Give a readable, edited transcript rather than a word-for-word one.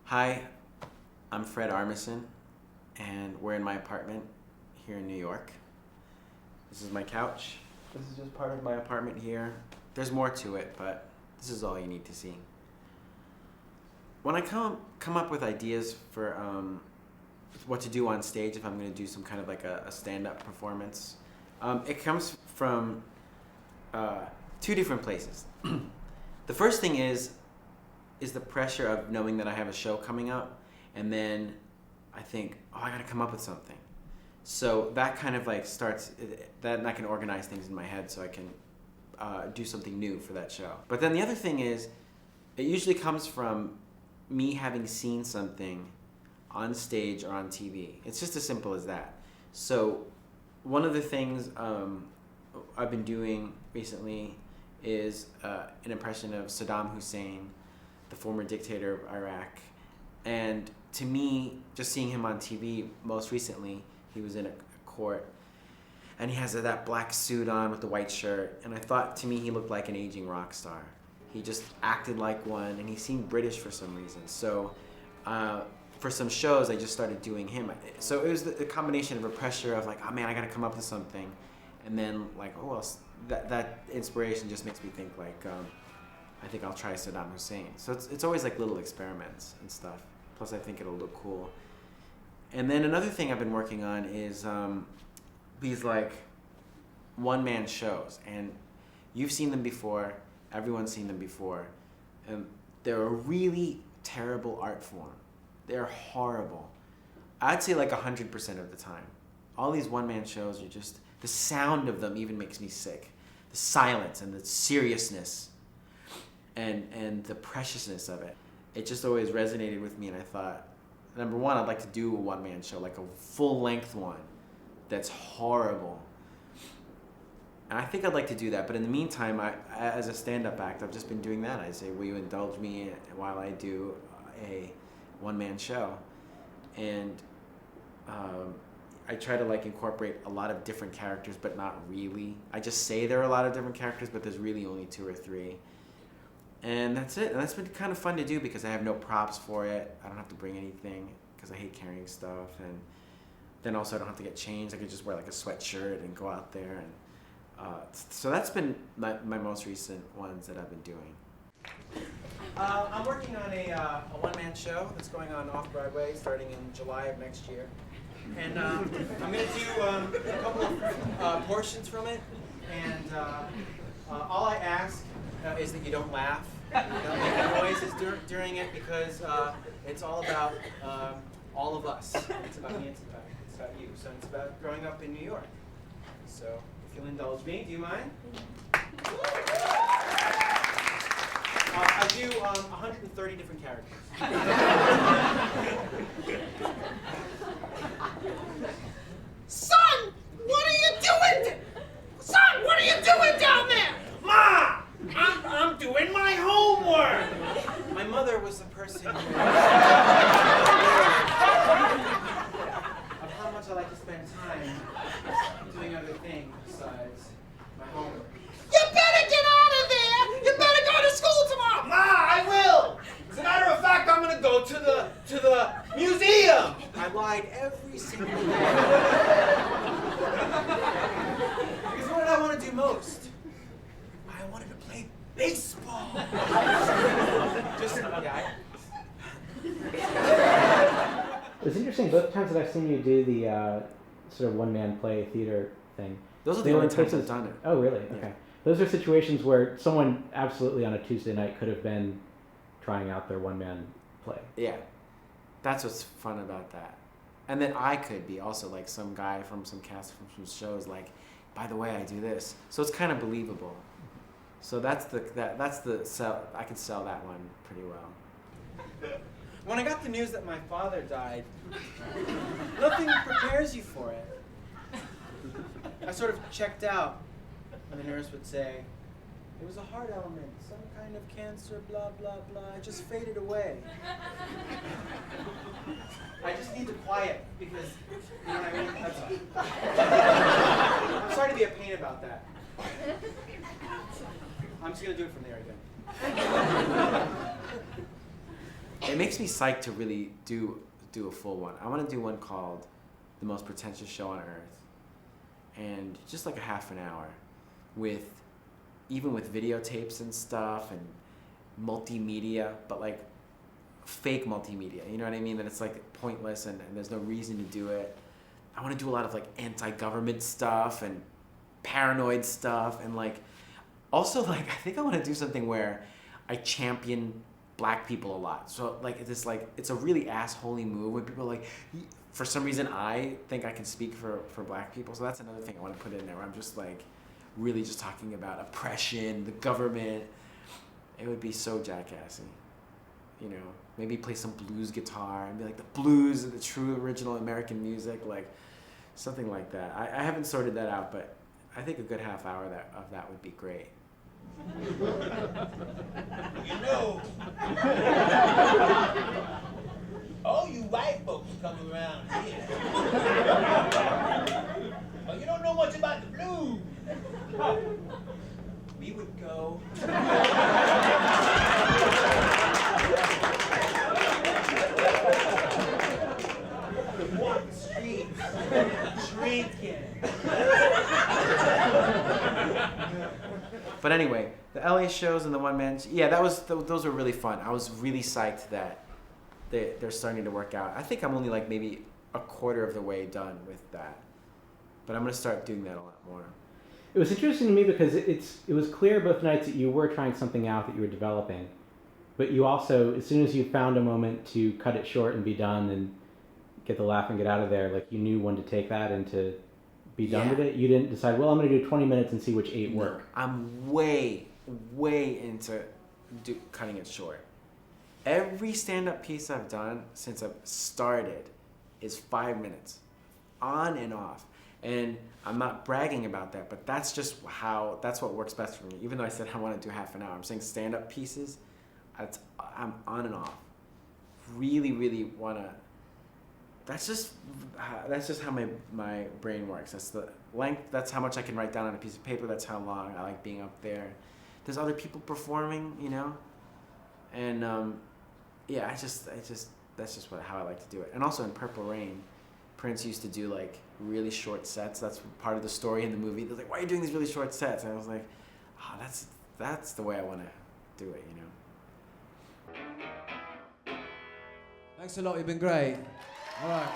Hi, I'm Fred Armisen, and we're in my apartment here in New York. This is my couch. This is just part of my apartment here. There's more to it, but this is all you need to see. When I come up with ideas for what to do on stage, if I'm going to do some kind of like a stand-up performance, it comes from two different places. The first thing is the pressure of knowing that I have a show coming up, and then I think, oh, I gotta come up with something. So that kind of like starts, then I can organize things in my head so I can do something new for that show. But then the other thing is, it usually comes from me having seen something on stage or on TV. It's just as simple as that. So one of the things I've been doing recently is an impression of Saddam Hussein, the former dictator of Iraq. And to me, just seeing him on TV most recently, he was in a court, and he has that black suit on with the white shirt, and I thought, to me, he looked like an aging rock star. He just acted like one, and he seemed British for some reason. So for some shows, I just started doing him. So it was the combination of a pressure of like, oh man, I gotta come up with something, and then like, oh well, that inspiration just makes me think like, I think I'll try Saddam Hussein. So it's always like little experiments and stuff. Plus I think it'll look cool. And then another thing I've been working on is these like one-man shows. And you've seen them before, everyone's seen them before. And they're a really terrible art form. They're horrible. I'd say like 100% of the time. All these one-man shows are just, the sound of them even makes me sick. The silence and the seriousness and the preciousness of it. It just always resonated with me, and I thought, number one, I'd like to do a one-man show, like a full-length one that's horrible. And I think I'd like to do that, but in the meantime, as a stand-up act, I've just been doing that. I say, will you indulge me while I do a one-man show? And I try to like incorporate a lot of different characters, but not really. I just say there are a lot of different characters, but there's really only 2 or 3. And that's it. And that's been kind of fun to do because I have no props for it. I don't have to bring anything because I hate carrying stuff. And then also I don't have to get changed. I could just wear like a sweatshirt and go out there. And so that's been my most recent ones that I've been doing. I'm working on a one-man show that's going on off-Broadway starting in July of next year. And I'm going to do a couple of portions from it. And all I ask is that you don't laugh, don't make noises during it, because it's all about all of us. It's about me, it's about you. So it's about growing up in New York. So if you'll indulge me, do you mind? I do 130 different characters. Son, what are you doing? Son, what are you doing down there? Ma! I'm doing my homework! My mother was the person who of how much I like to spend time doing other things besides my homework. You better get out of there! You better go to school tomorrow! Ma, I will! As a matter of fact, I'm gonna go to the museum! I lied every single day. Because what did I want to do most? I wanted to play baseball. Just, yeah. It's interesting, both times that I've seen you do the sort of one-man play theater thing. Those are the only times I've done it. Oh, really? Yeah. Okay. Those are situations where someone absolutely on a Tuesday night could have been trying out their one-man play. Yeah. That's what's fun about that. And then I could be also like some guy from some cast from some shows like, by the way, I do this. So it's kind of believable. So that's the sell. I can sell that one pretty well. When I got the news that my father died, nothing prepares you for it. I sort of checked out, and the nurse would say, it was a heart element, some kind of cancer, blah, blah, blah. It just faded away. I just need to quiet because, you know what I mean? That's all. I'm sorry to be a pain about that. I'm just going to do it from there again. it makes me psyched to really do a full one. I want to do one called The Most Pretentious Show on Earth, and just like a half an hour, with videotapes and stuff and multimedia, but like fake multimedia. You know what I mean? That it's like pointless and there's no reason to do it. I want to do a lot of like anti-government stuff and paranoid stuff, and like also like I think I want to do something where I champion black people a lot. So like it's a really assholey move when people are like, for some reason I think I can speak for black people. So that's another thing I want to put in there where I'm just like really just talking about oppression, the government. It would be so jackassy. You know, maybe play some blues guitar and be like the blues and the true original American music, like something like that. I haven't sorted that out, but I think a good half hour of that would be great. You know, all you white folks come around here. Well, you don't know much about the blues. We would go. Walk the streets, drinking. But anyway, the LA shows and the one-man, those were really fun. I was really psyched that they're starting to work out. I think I'm only like maybe a quarter of the way done with that. But I'm going to start doing that a lot more. It was interesting to me because it was clear both nights that you were trying something out that you were developing, but you also, as soon as you found a moment to cut it short and be done and get the laugh and get out of there, like you knew when to take that and to be done with it. You didn't decide, well, I'm going to do 20 minutes and see which 8 work. I'm way into cutting it short. Every stand-up piece I've done since I've started is 5 minutes, on and off. And I'm not bragging about that, but that's what works best for me. Even though I said I want to do half an hour, I'm saying stand-up pieces, I'm on and off. Really, really want to. That's just how my brain works. That's the length. That's how much I can write down on a piece of paper. That's how long I like being up there. There's other people performing, you know, and that's just how I like to do it. And also in Purple Rain, Prince used to do like really short sets. That's part of the story in the movie. They're like, why are you doing these really short sets? And I was like, that's the way I want to do it, you know. Thanks a lot. You've been great. All right.